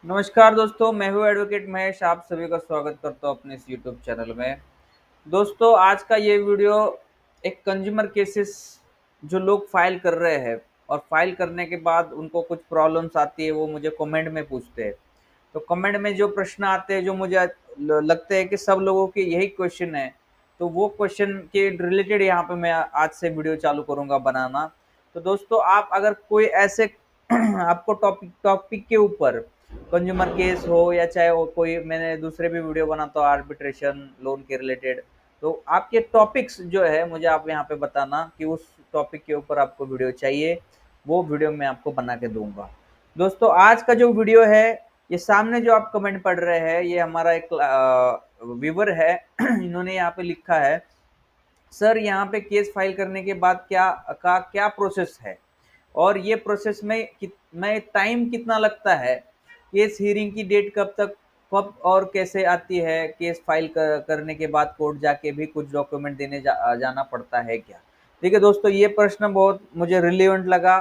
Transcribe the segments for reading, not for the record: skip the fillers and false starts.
नमस्कार दोस्तों, मैं हूँ एडवोकेट महेश। आप सभी का स्वागत करता हूँ अपने इस यूट्यूब चैनल में। दोस्तों, आज का ये वीडियो एक कंज्यूमर केसेस जो लोग फाइल कर रहे हैं और फाइल करने के बाद उनको कुछ प्रॉब्लम्स आती है, वो मुझे कमेंट में पूछते हैं। तो कमेंट में जो प्रश्न आते हैं, जो मुझे लगते हैं कि सब लोगों के यही क्वेश्चन है, तो वो क्वेश्चन के रिलेटेड यहाँ पे मैं आज से वीडियो चालू करूँगा बनाना। तो दोस्तों, आप अगर कोई ऐसे आपको टॉपिक टॉपिक के ऊपर कंज्यूमर केस हो या चाहे वो कोई मैंने दूसरे भी वीडियो बनाता हूँ आर्बिट्रेशन लोन के रिलेटेड, तो आपके टॉपिक्स जो है मुझे आप यहाँ पे बताना कि उस टॉपिक के ऊपर आपको वीडियो चाहिए, वो वीडियो मैं आपको बना के दूंगा। दोस्तों, आज का जो वीडियो है, ये सामने जो आप कमेंट पढ़ रहे हैं, ये हमारा एक व्यूवर है। इन्होंने यहाँ पे लिखा है, सर यहाँ पे केस फाइल करने के बाद क्या प्रोसेस है और ये प्रोसेस में टाइम कितना लगता है, केस हियरिंग की डेट कब और कैसे आती है, केस फाइल करने के बाद कोर्ट जाके भी कुछ डॉक्यूमेंट देने जाना पड़ता है क्या। ठीक है दोस्तों, ये प्रश्न बहुत मुझे रिलेवेंट लगा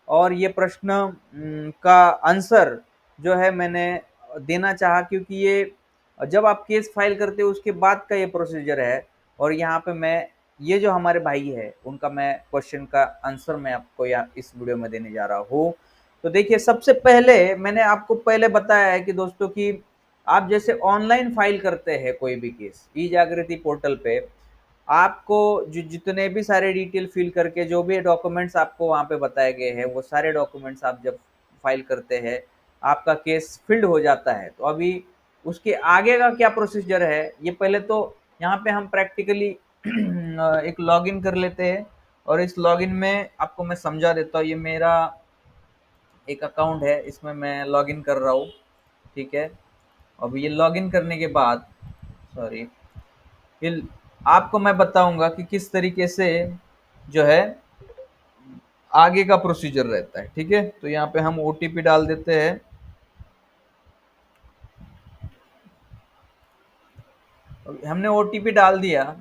और ये प्रश्न का आंसर जो है मैंने देना चाहा, क्योंकि ये जब आप केस फाइल करते हो उसके बाद का ये प्रोसीजर है। और यहाँ पे मैं ये जो हमारे भाई है उनका मैं क्वेश्चन का आंसर मैं आपको यहाँ इस वीडियो में देने जा रहा हूँ। तो देखिए, सबसे पहले मैंने आपको पहले बताया है कि दोस्तों कि आप जैसे ऑनलाइन फाइल करते हैं कोई भी केस ई जागृति पोर्टल पे, आपको जितने भी सारे डिटेल फिल करके जो भी डॉक्यूमेंट्स आपको वहाँ पे बताए गए हैं, वो सारे डॉक्यूमेंट्स आप जब फाइल करते हैं, आपका केस फिल्ड हो जाता है। तो अभी उसके आगे का क्या प्रोसीजर है, ये पहले तो यहाँ पे हम प्रैक्टिकली एक लॉगिन कर लेते हैं और इस लॉगिन में आपको मैं समझा देता हूँ। ये मेरा एक अकाउंट है, इसमें मैं लॉगिन कर रहा हूँ। ठीक है, अब ये लॉगिन करने के बाद, सॉरी, फिर आपको मैं बताऊंगा कि किस तरीके से जो है आगे का प्रोसीजर रहता है। ठीक है, तो यहाँ पे हम ओटीपी डाल देते हैं। हमने ओटीपी डाल दिया।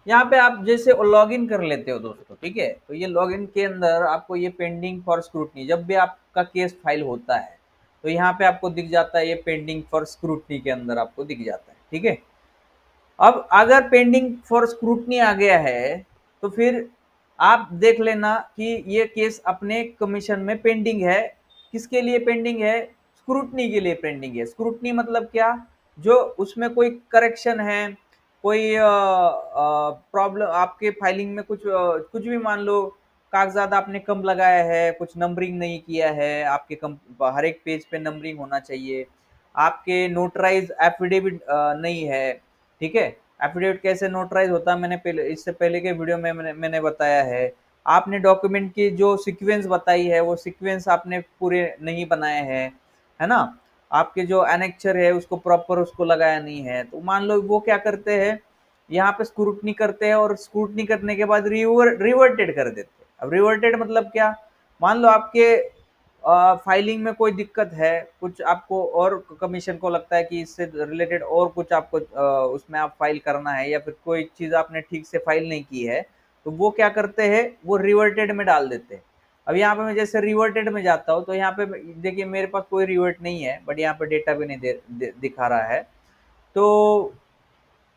यहाँ पे आप जैसे लॉगिन कर लेते हो दोस्तों, ठीक है, तो ये लॉगिन के अंदर आपको ये पेंडिंग फॉर स्क्रूटनी, जब भी आपका केस फाइल होता है तो यहाँ पे आपको दिख जाता है, ये पेंडिंग फॉर स्क्रूटनी के अंदर आपको दिख जाता है। ठीक है, अब अगर पेंडिंग फॉर स्क्रूटनी आ गया है, तो फिर आप देख लेना कि ये केस अपने कमीशन में पेंडिंग है। किसके लिए पेंडिंग है? स्क्रूटनी के लिए पेंडिंग है। स्क्रूटनी मतलब क्या? जो उसमें कोई करेक्शन है, कोई प्रॉब्लम आपके फाइलिंग में कुछ भी मान लो, कागजात आपने कम लगाया है, कुछ नंबरिंग नहीं किया है, आपके कम हर एक पेज पे नंबरिंग होना चाहिए, आपके नोटराइज एफिडेविट नहीं है। ठीक है, एफिडेविट कैसे नोटराइज होता है, मैंने पहले इससे पहले के वीडियो में मैंने बताया है। आपने डॉक्यूमेंट की जो सीक्वेंस बताई है, वो सीक्वेंस आपने पूरे नहीं बनाए हैं, है ना। आपके जो एनेक्चर है उसको प्रॉपर उसको लगाया नहीं है, तो मान लो वो क्या करते हैं, यहाँ पे स्क्रूटनी करते हैं और स्क्रूटनी करने के बाद रिवर्टेड कर देते हैं। अब रिवर्टेड मतलब क्या? मान लो आपके फाइलिंग में कोई दिक्कत है, कुछ आपको और कमीशन को लगता है कि इससे रिलेटेड और कुछ आपको उसमें आप फाइल करना है, या फिर कोई चीज़ आपने ठीक से फाइल नहीं की है, तो वो क्या करते हैं, वो रिवर्टेड में डाल देते हैं। अब यहाँ पे मैं जैसे रिवर्टेड में जाता हूँ, तो यहाँ पे देखिए मेरे पास कोई रिवर्ट नहीं है, बट यहाँ पे डेटा भी नहीं दिखा रहा है, तो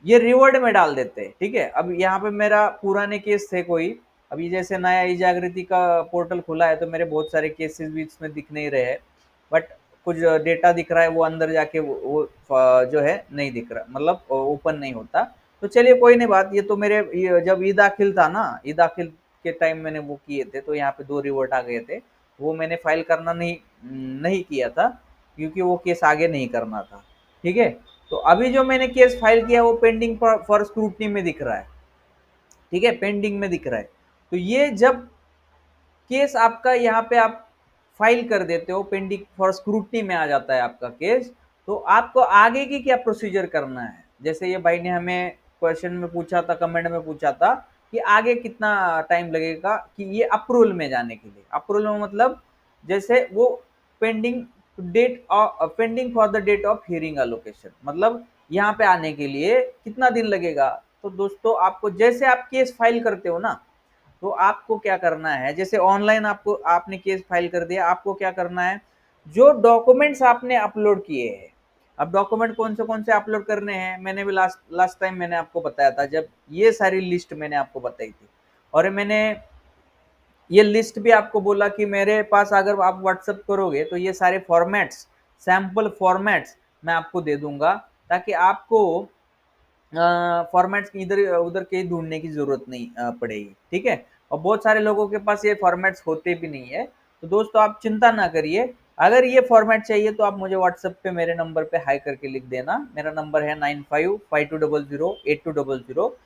ये रिवर्ट में डाल देते हैं। ठीक है, अब यहाँ पे मेरा पुराने केस थे कोई, अभी जैसे नया ई जागृति का पोर्टल खुला है, तो मेरे बहुत सारे केसेस भी इसमें दिख नहीं रहे हैं, बट कुछ डेटा दिख रहा है, वो अंदर जाके जो है नहीं दिख रहा, मतलब ओपन नहीं होता। तो चलिए कोई नहीं बात, ये तो मेरे जब ई दाखिल था ना, ई दाखिल के टाइम मैंने वो किए थे, तो यहाँ पे 2 रिवर्ट आ गए थे। वो मैंने फाइल करना नहीं नहीं किया था, क्योंकि वो केस आगे नहीं करना था। ठीक है, तो अभी जो मैंने केस फाइल किया वो पेंडिंग फॉर स्क्रूटनी में दिख रहा है। ठीक है, पेंडिंग में दिख रहा है। तो ये जब केस आपका यहाँ पे आप फाइल कर देते हो, पेंडिंग फॉर स्क्रूटनी में आ जाता है आपका केस, तो आपको आगे की क्या प्रोसीजर करना है। जैसे ये भाई ने हमें क्वेश्चन में पूछा था, कमेंट में पूछा था कि आगे कितना टाइम लगेगा कि ये अप्रूवल में जाने के लिए। अप्रूवल में मतलब जैसे वो pending pending for the date of hearing allocation, मतलब यहाँ पे आने के लिए कितना दिन लगेगा। तो दोस्तों, आपको जैसे आप केस फाइल करते हो ना, तो आपको क्या करना है, जैसे ऑनलाइन आपको आपने केस फाइल कर दिया, आपको क्या करना है, जो डॉक्यूमेंट्स आपने अपलोड किए हैं, अब डॉक्यूमेंट कौन से अपलोड करने हैं, मैंने भी लास्ट लास्ट टाइम मैंने आपको बताया था, जब ये सारी लिस्ट मैंने आपको बताई थी, और मैंने ये लिस्ट भी आपको बोला कि मेरे पास अगर आप व्हाट्सअप करोगे तो ये सारे फॉर्मेट्स, सैंपल फॉर्मेट्स मैं आपको दे दूंगा, ताकि आपको फॉर्मेट्स इधर उधर कहीं ढूंढने की जरूरत नहीं पड़ेगी, ठीक है। और बहुत सारे लोगों के पास ये फॉर्मेट्स होते भी नहीं है, तो दोस्तों आप चिंता ना करिए, अगर ये फॉर्मेट चाहिए तो आप मुझे व्हाट्सएप पे मेरे नंबर पे हाई करके लिख देना, मेरा नंबर है 9552008200।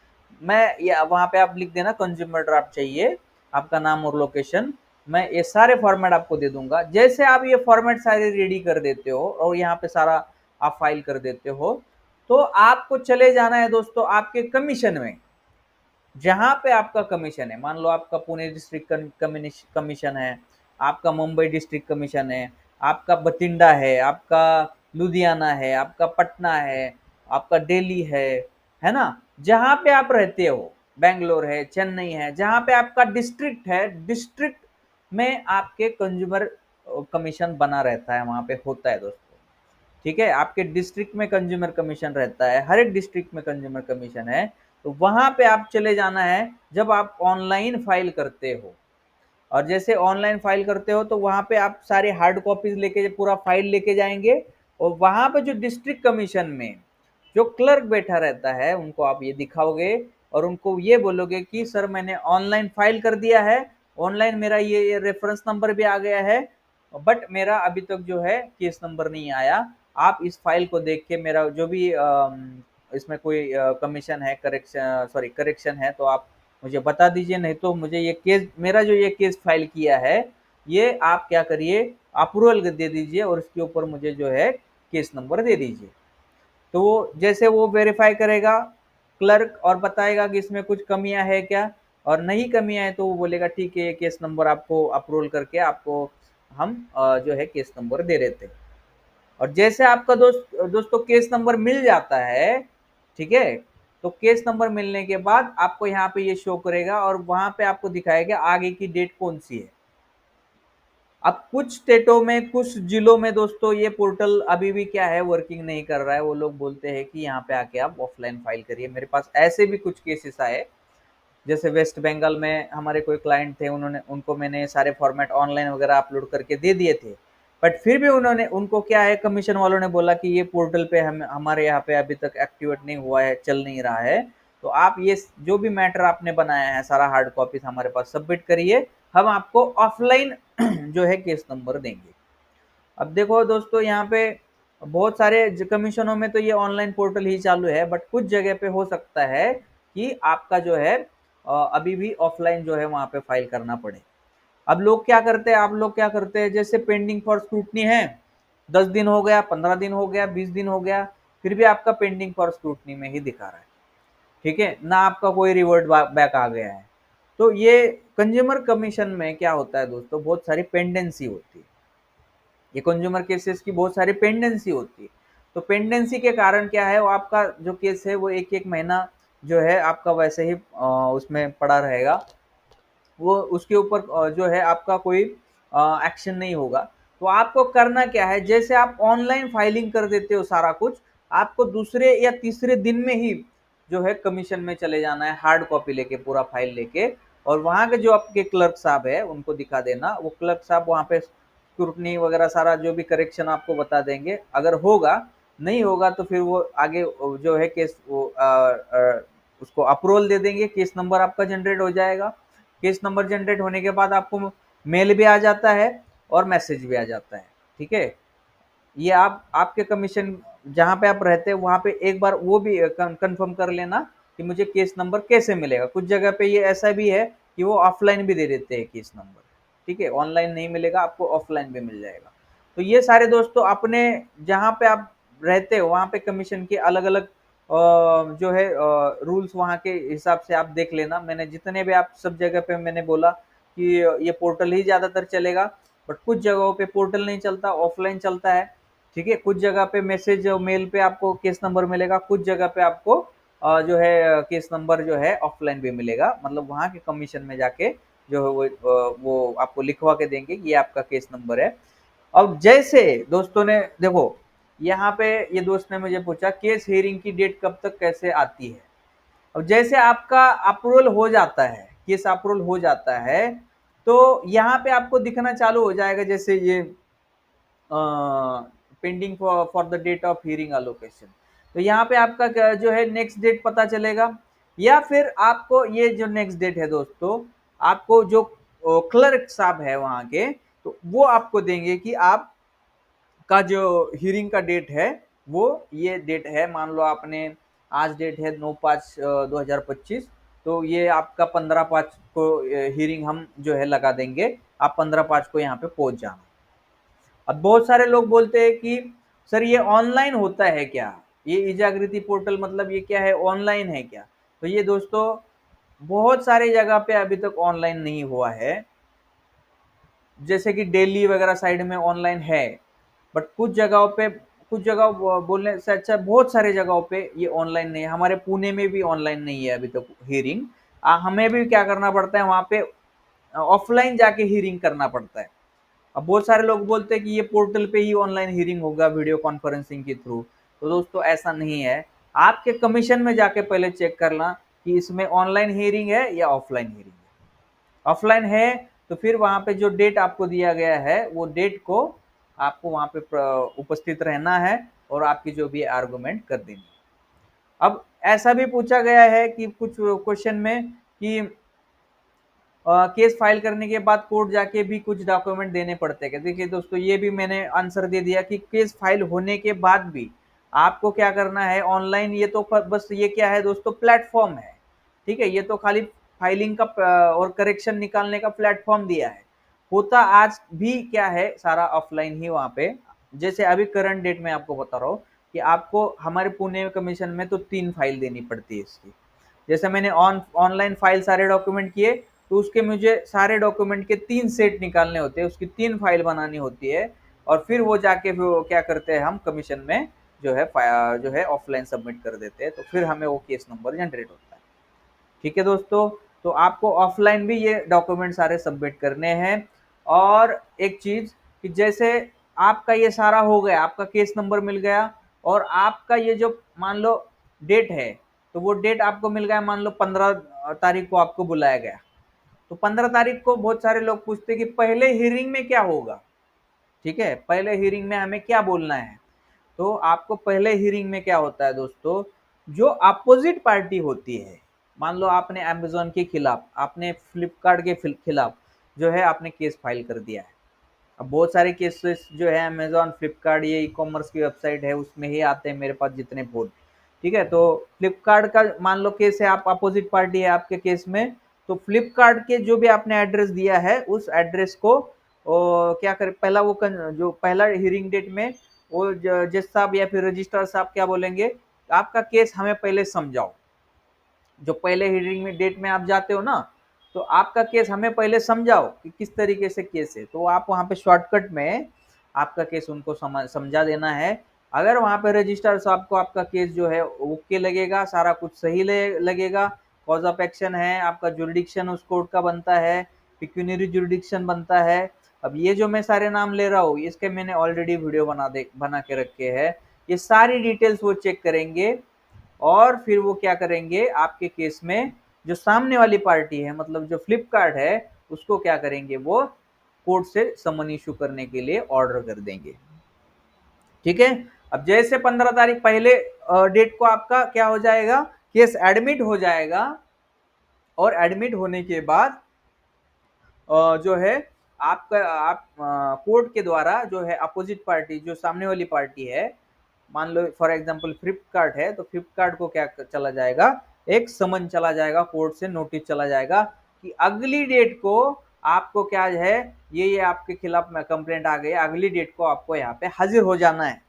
मैं ये वहाँ पे आप लिख देना कंज्यूमर ड्राफ्ट चाहिए, आपका नाम और लोकेशन, मैं ये सारे फॉर्मेट आपको दे दूंगा। जैसे आप ये फॉर्मेट सारे रेडी कर देते हो और यहाँ पे सारा आप फाइल कर देते हो, तो आपको चले जाना है दोस्तों आपके कमीशन में, जहां पे आपका कमीशन है, मान लो आपका पुणे डिस्ट्रिक्ट कमीशन है, आपका मुंबई डिस्ट्रिक्ट कमीशन है, आपका बठिंडा है, आपका लुधियाना है, आपका पटना है, आपका दिल्ली है ना, जहां पे आप रहते हो, बेंगलोर है, चेन्नई है, जहां पे आपका डिस्ट्रिक्ट है, डिस्ट्रिक्ट में आपके कंज्यूमर कमीशन बना रहता है, वहां पे होता है दोस्तों, ठीक है। आपके डिस्ट्रिक्ट में कंज्यूमर कमीशन रहता है, हर एक डिस्ट्रिक्ट में कंज्यूमर कमीशन है, तो वहां पे आप चले जाना है जब आप ऑनलाइन फाइल करते हो। और जैसे ऑनलाइन फाइल करते हो तो वहां पे आप सारे हार्ड कॉपीज लेके पूरा फाइल लेके जाएंगे, और वहां पे जो डिस्ट्रिक्ट कमीशन में जो क्लर्क बैठा रहता है उनको आप ये दिखाओगे, और उनको ये बोलोगे कि सर मैंने ऑनलाइन फाइल कर दिया है, ऑनलाइन मेरा ये रेफरेंस नंबर भी आ गया है, बट मेरा अभी तक जो है केस नंबर नहीं आया, आप इस फाइल को देख के मेरा जो भी इसमें कोई कमीशन है, करेक्शन सॉरी करेक्शन है, तो आप मुझे बता दीजिए, नहीं तो मुझे ये केस, मेरा जो ये केस फाइल किया है, ये आप क्या करिए, अप्रूवल दे दीजिए, और इसके ऊपर मुझे जो है केस नंबर दे दीजिए। तो वो जैसे वो वेरीफाई करेगा क्लर्क, और बताएगा कि इसमें कुछ कमियां है क्या, और नहीं कमियां है तो वो बोलेगा ठीक है, ये केस नंबर आपको अप्रूवल करके आपको हम जो है केस नंबर दे देते हैं। और जैसे आपका दोस्तों केस नंबर मिल जाता है, ठीक है, तो केस नंबर मिलने के बाद आपको यहाँ पे ये शो करेगा, और वहां पे आपको दिखाएगा आगे की डेट कौन सी है। अब कुछ स्टेटों में, कुछ जिलों में दोस्तों ये पोर्टल अभी भी क्या है, वर्किंग नहीं कर रहा है, वो लोग बोलते हैं कि यहाँ पे आके आप ऑफलाइन फाइल करिए। मेरे पास ऐसे भी कुछ केसेस आए, जैसे वेस्ट बंगाल में हमारे कोई क्लाइंट थे, उन्होंने उनको मैंने सारे फॉर्मेट ऑनलाइन वगैरह अपलोड करके दे दिए थे, बट फिर भी उन्होंने, उनको क्या है, कमीशन वालों ने बोला कि ये पोर्टल पे हम हमारे यहाँ पे अभी तक एक्टिवेट नहीं हुआ है, चल नहीं रहा है, तो आप ये जो भी मैटर आपने बनाया है सारा हार्ड कॉपीज हमारे पास सबमिट करिए, हम आपको ऑफलाइन जो है केस नंबर देंगे। अब देखो दोस्तों, यहाँ पे बहुत सारे कमीशनों में तो ये ऑनलाइन पोर्टल ही चालू है, बट कुछ जगह पे हो सकता है कि आपका जो है अभी भी ऑफलाइन जो है वहां पे फाइल करना पड़े। अब लोग क्या करते हैं, आप लोग क्या करते हैं, जैसे पेंडिंग फॉर स्क्रूटनी है, 10 दिन हो गया, 15 दिन हो गया, 20 दिन हो गया, फिर भी आपका पेंडिंग फॉर स्क्रूटनी में ही दिखा रहा है, ठीक है ना, आपका कोई रिवर्ट बैक आ गया है। तो ये कंज्यूमर कमीशन में क्या होता है दोस्तों, बहुत सारी पेंडेंसी होती है, ये कंज्यूमर केसेस की बहुत सारी पेंडेंसी होती है। तो पेंडेंसी के कारण क्या है, वो आपका जो केस है वो एक एक महीना जो है आपका वैसे ही उसमें पड़ा रहेगा, वो उसके ऊपर जो है आपका कोई एक्शन नहीं होगा। तो आपको करना क्या है, जैसे आप ऑनलाइन फाइलिंग कर देते हो सारा कुछ, आपको दूसरे या तीसरे दिन में ही जो है कमीशन में चले जाना है, हार्ड कॉपी लेके, पूरा फाइल लेके, और वहां के जो आपके क्लर्क साहब है उनको दिखा देना, वो क्लर्क साहब वहां पे स्क्रूटनी वगैरह सारा जो भी करेक्शन आपको बता देंगे, अगर होगा, नहीं होगा तो फिर वो आगे जो है केस वो उसको अप्रूवल दे देंगे, केस नंबर आपका जनरेट हो जाएगा। केस नंबर जनरेट होने के बाद आपको मेल भी आ जाता है और मैसेज भी आ जाता है, ठीक है। ये आप आपके कमीशन जहां पे आप रहते हैं वहां पे एक बार वो भी कंफर्म कर लेना कि मुझे केस नंबर कैसे मिलेगा। कुछ जगह पे ये ऐसा भी है कि वो ऑफलाइन भी दे देते हैं केस नंबर, ठीक है, ऑनलाइन नहीं मिलेगा आपको, ऑफलाइन भी मिल जाएगा। तो ये सारे दोस्तों अपने जहां पे आप रहते हो वहां पे कमीशन के अलग अलग जो है रूल्स वहां के हिसाब से आप देख लेना। मैंने जितने भी आप सब जगह पे मैंने बोला कि ये पोर्टल ही ज्यादातर चलेगा, बट कुछ जगहों पे पोर्टल नहीं चलता, ऑफलाइन चलता है, ठीक है। कुछ जगह पे मैसेज और मेल पे आपको केस नंबर मिलेगा, कुछ जगह पे आपको जो है केस नंबर जो है ऑफलाइन भी मिलेगा, मतलब वहाँ के कमीशन में जाके जो है वो आपको लिखवा के देंगे कि ये आपका केस नंबर है। अब जैसे दोस्तों ने देखो, यहाँ पे ये दोस्त ने मुझे पूछा केस हियरिंग की डेट कब तक कैसे आती है। अब जैसे आपका अप्रूवल हो जाता है, केस अप्रूवल हो जाता है, तो यहाँ पे आपको दिखना चालू हो जाएगा, जैसे ये pending for the date of hearing allocation. तो यहाँ पे आपका जो है नेक्स्ट डेट पता चलेगा, या फिर आपको ये जो नेक्स्ट डेट है दोस्तों, आपको जो क्लर्क साहब है वहां के, तो वो आपको देंगे कि आप का जो हियरिंग का डेट है वो ये डेट है। मान लो आपने आज डेट है 9/5/2025, तो ये आपका 15/5 को हियरिंग हम जो है लगा देंगे, आप 15/5 को यहाँ पे पहुंच जाना। अब बहुत सारे लोग बोलते हैं कि सर ये ऑनलाइन होता है क्या, ये ई जागृति पोर्टल मतलब ये क्या है, ऑनलाइन है क्या? तो ये दोस्तों बहुत सारी जगह पे अभी तक ऑनलाइन नहीं हुआ है, जैसे कि दिल्ली वगैरह साइड में ऑनलाइन है, बट कुछ जगह बोलने से अच्छा बहुत सारे जगहों पे ये ऑनलाइन नहीं है। हमारे पुणे में भी ऑनलाइन नहीं है अभी तक हियरिंग। हमें भी क्या करना पड़ता है, वहाँ पे ऑफलाइन जाके हियरिंग करना पड़ता है। अब बहुत सारे लोग बोलते हैं कि ये पोर्टल पे ही ऑनलाइन हियरिंग होगा वीडियो कॉन्फ्रेंसिंग के थ्रू, तो दोस्तों ऐसा नहीं है। आपके कमीशन में जाके पहले चेक करना कि इसमें ऑनलाइन हियरिंग है या ऑफलाइन हियरिंग है। ऑफलाइन है तो फिर वहां पे जो डेट आपको दिया गया है वो डेट को आपको वहां पे उपस्थित रहना है और आपकी जो भी आर्गुमेंट कर देनी। अब ऐसा भी पूछा गया है कि कुछ क्वेश्चन में कि केस फाइल करने के बाद कोर्ट जाके भी कुछ डॉक्यूमेंट देने पड़ते हैं। देखिए दोस्तों, ये भी मैंने आंसर दे दिया कि केस फाइल होने के बाद भी आपको क्या करना है ऑनलाइन। ये तो बस ये क्या है दोस्तों, प्लेटफॉर्म है, ठीक है, ये तो खाली फाइलिंग का और करेक्शन निकालने का प्लेटफॉर्म दिया है। होता आज भी क्या है, सारा ऑफलाइन ही वहां पे। जैसे अभी करंट डेट में आपको बता रहा हूँ कि आपको हमारे पुणे कमीशन में तो 3 फाइल देनी पड़ती है इसकी। जैसे मैंने ऑनलाइन फाइल सारे डॉक्यूमेंट किए, तो उसके मुझे सारे डॉक्यूमेंट के 3 सेट निकालने होते हैं, उसकी 3 फाइल बनानी होती है, और फिर वो जाके वो क्या करते हैं, हम कमीशन में जो है ऑफलाइन सबमिट कर देते हैं, तो फिर हमें वो केस नंबर जनरेट होता है। ठीक है दोस्तों, तो आपको ऑफलाइन भी ये डॉक्यूमेंट सारे सबमिट करने हैं। और एक चीज कि जैसे आपका ये सारा हो गया, आपका केस नंबर मिल गया, और आपका ये जो मान लो डेट है, तो वो डेट आपको मिल गया, मान लो 15 तारीख को आपको बुलाया गया। तो 15 तारीख को बहुत सारे लोग पूछते हैं कि पहले हियरिंग में क्या होगा, ठीक है, पहले हियरिंग में हमें क्या बोलना है। तो आपको पहले हियरिंग में क्या होता है दोस्तों, जो अपोजिट पार्टी होती है, मान लो आपने अमेजोन के खिलाफ, आपने फ्लिपकार्ट के खिलाफ जो है आपने केस फाइल कर दिया है। अब बहुत सारे केसेस जो है अमेजोन फ्लिपकार्ट ये ई कॉमर्स की वेबसाइट है उसमें ही आते हैं मेरे पास जितने बोर्ड, ठीक है। तो फ्लिपकार्ट का मान लो केस है, आप अपोजिट पार्टी है आपके केस में, तो फ्लिपकार्ट के जो भी आपने एड्रेस दिया है उस एड्रेस को क्या करे, पहला वो जो पहला हियरिंग डेट में वो जज साहब या फिर रजिस्ट्रार साहब क्या बोलेंगे, आपका केस हमें पहले समझाओ। जो पहले हियरिंग में डेट में आप जाते हो ना, तो आपका केस हमें पहले समझाओ कि किस तरीके से केस है, तो आप वहां पे शॉर्टकट में आपका केस उनको समझा देना है। अगर वहां पे रजिस्ट्रार साहब को आपका केस जो है ओके लगेगा, सारा कुछ सही लगेगा, कॉज ऑफ एक्शन है, आपका जुरिडिक्शन उस कोर्ट का बनता है, पिक्यूनरी जुरिडिक्शन बनता है। अब ये जो मैं सारे नाम ले रहा हूँ इसके मैंने ऑलरेडी वीडियो बना के रखे हैं, ये सारी डिटेल्स वो चेक करेंगे, और फिर वो क्या करेंगे आपके केस में, जो सामने वाली पार्टी है मतलब जो फ्लिपकार्ट है उसको क्या करेंगे, वो कोर्ट से समन इशू करने के लिए ऑर्डर कर देंगे। ठीक है। अब जैसे 15 तारीख पहले डेट को आपका क्या हो जाएगा, केस एडमिट हो जाएगा, और एडमिट होने के बाद जो है आपका आप कोर्ट के द्वारा जो है अपोजिट पार्टी जो सामने वाली पार्टी है, मान लो फॉर एग्जांपल फ्लिपकार्ट है, तो फ्लिपकार्ट को क्या चला जाएगा, एक समन चला जाएगा, कोर्ट से नोटिस चला जाएगा कि अगली डेट को आपको क्या है, ये आपके खिलाफ में कंप्लेंट आ गई, अगली डेट को आपको यहाँ पे हाजिर हो जाना है।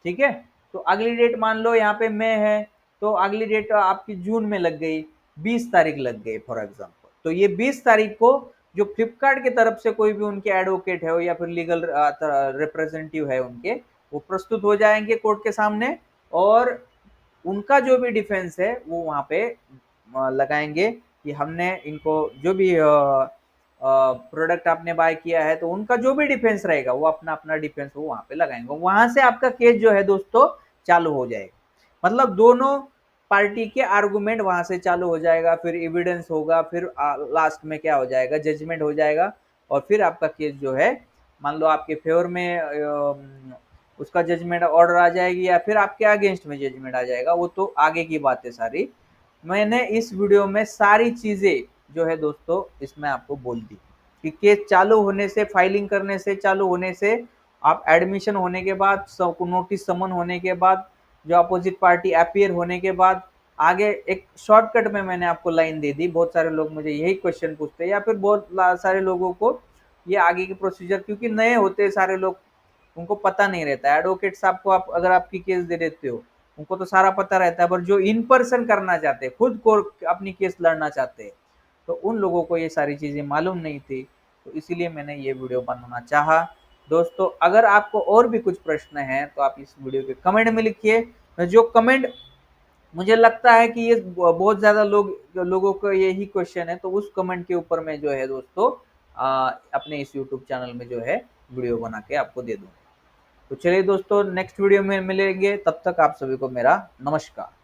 ठीक है। तो अगली डेट मान लो यहाँ पे मई है, तो अगली डेट आपकी जून में लग गई, 20 तारीख लग गई फॉर एग्जांपल, तो ये 20 तारीख को जो फ्लिपकार्ट की तरफ से कोई भी उनके एडवोकेट है या फिर लीगल रिप्रेजेंटेटिव है उनके, वो प्रस्तुत हो जाएंगे कोर्ट के सामने, और उनका जो भी डिफेंस है वो वहाँ पे लगाएंगे कि हमने इनको जो भी प्रोडक्ट आपने बाय किया है, तो उनका जो भी डिफेंस रहेगा वो अपना अपना डिफेंस वो वहाँ पे लगाएंगे। वहां से आपका केस जो है दोस्तों चालू हो जाएगा। मतलब दोनों पार्टी के आर्गुमेंट वहां से चालू हो जाएगा, फिर एविडेंस होगा, फिर लास्ट में क्या हो जाएगा, जजमेंट हो जाएगा। और फिर आपका केस जो है मान लो आपके फेवर में उसका जजमेंट ऑर्डर आ जाएगी, या फिर आपके अगेंस्ट में जजमेंट आ जाएगा, वो तो आगे की बात है सारी। मैंने इस वीडियो में सारी चीजें जो है दोस्तों इसमें आपको बोल दी कि केस चालू होने से, फाइलिंग करने से, चालू होने से, आप एडमिशन होने के बाद, नोटिस समन होने के बाद, जो अपोजिट पार्टी अपियर होने के बाद, आगे एक शॉर्टकट में मैंने आपको लाइन दे दी। बहुत सारे लोग मुझे यही क्वेश्चन पूछते हैं, या फिर बहुत सारे लोगों को ये आगे की प्रोसीजर, क्योंकि नए होते हैं सारे लोग, उनको पता नहीं रहता है। एडवोकेट साहब को आप अगर आपकी केस दे देते हो, उनको तो सारा पता रहता है, पर जो इन पर्सन करना चाहते हैं, खुद को अपनी केस लड़ना चाहते हैं, तो उन लोगों को ये सारी चीजें मालूम नहीं थी। तो इसीलिए मैंने ये वीडियो बनाना चाहा। दोस्तों अगर आपको और भी कुछ प्रश्न हैं तो आप इस वीडियो के कमेंट में लिखिए। जो कमेंट मुझे लगता है कि ये बहुत ज्यादा लोगों को यही क्वेश्चन है, तो उस कमेंट के ऊपर मैं जो है दोस्तों अपने इस यूट्यूब चैनल में जो है वीडियो बना के आपको दे दूंगा। तो चलिए दोस्तों नेक्स्ट वीडियो में मिलेंगे, तब तक आप सभी को मेरा नमस्कार।